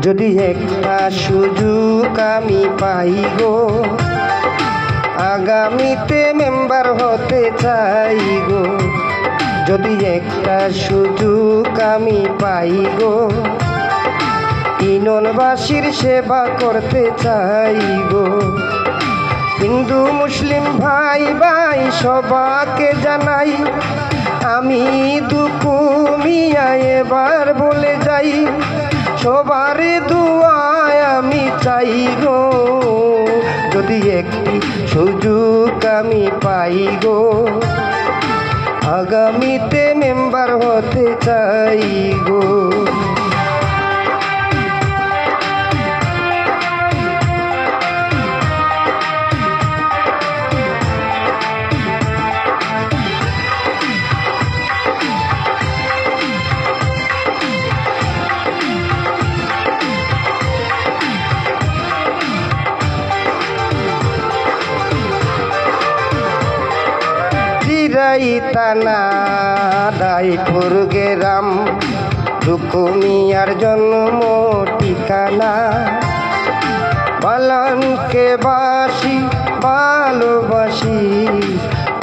যদি একটা সুযোগ আমি পাই গো, আগামীতে মেম্বার হতে চাই গো। যদি একটা সুযোগ আমি পাই গো, ইউনিয়নবাসীর সেবা করতে চাই গো। হিন্দু মুসলিম ভাই ভাই সবাকে জানাই, আমি দুকু মিয়া এবার বলে যাই, সবার দুয়ায় আমি চাই গো। যদি একটি সুযোগ আমি পাই গো, আগামীতে মেম্বার হতে চাই গো। তানা দাইপুর গেরাম, রুকুমিয়ার জন্ম ঠিকানা। পালনকে বাসি ভালোবাসি,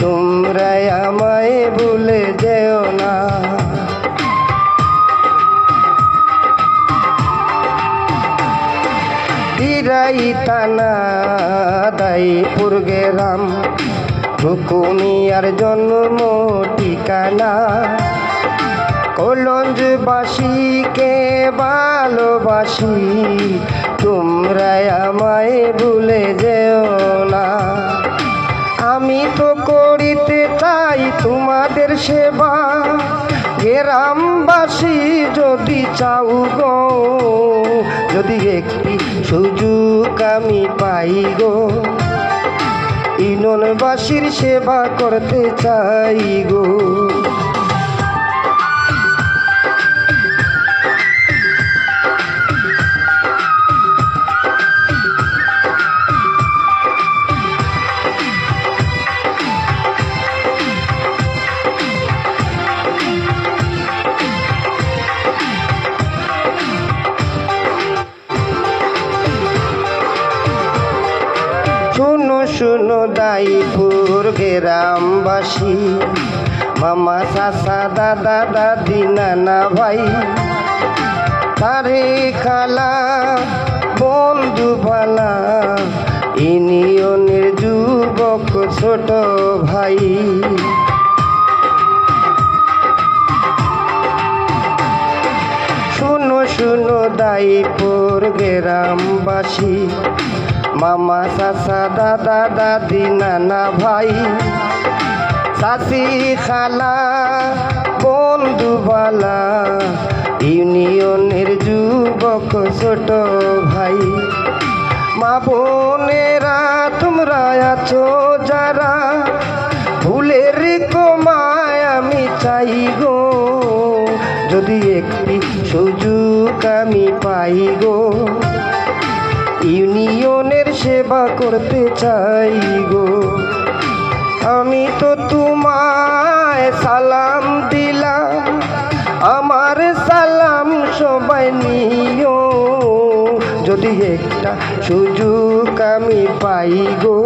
তোমরা আমায় ভুলে যেও না। তানা দাইপুর গেরাম, রুকুমিয়ার জন্ম ঠিকানা। কলঞ্জবাসীকে ভালোবাসি, তোমরা আমায় ভুলে যেও না। আমি তো করিতে চাই তোমাদের সেবা, গ্রামবাসী যদি চাও গো। যদি একটি সুযোগ আমি পাই গো, ইউনিয়নবাসীর সেবা করতে চাই গো। শুনো শুনো দাইপুর গ্রামবাসী, মামা চাচা দাদা দাদি নানা ভাই, তারে খালা বন্ধু ভালা, ইউনিয়নের যুবক ছোট ভাই। শুনো শুনো দাইপুর গ্রামবাসী, মামা চাচা দাদা দাদি নানা ভাই, চাচি খালা বন্ধু বালা, ইউনিয়নের যুবক ছোট ভাই। মা বোনেরা তোমরা আছো যারা, ভুলের কমায় আমি চাই গো। যদি একটি সুযোগ আমি পাই গো, ইউনিয়নের সেবা করতে চাই গো। আমি তো তোমায় সালাম দিলাম, আমার সালাম সবাই নিও। যদি একটা সুযোগ আমি পাই গো,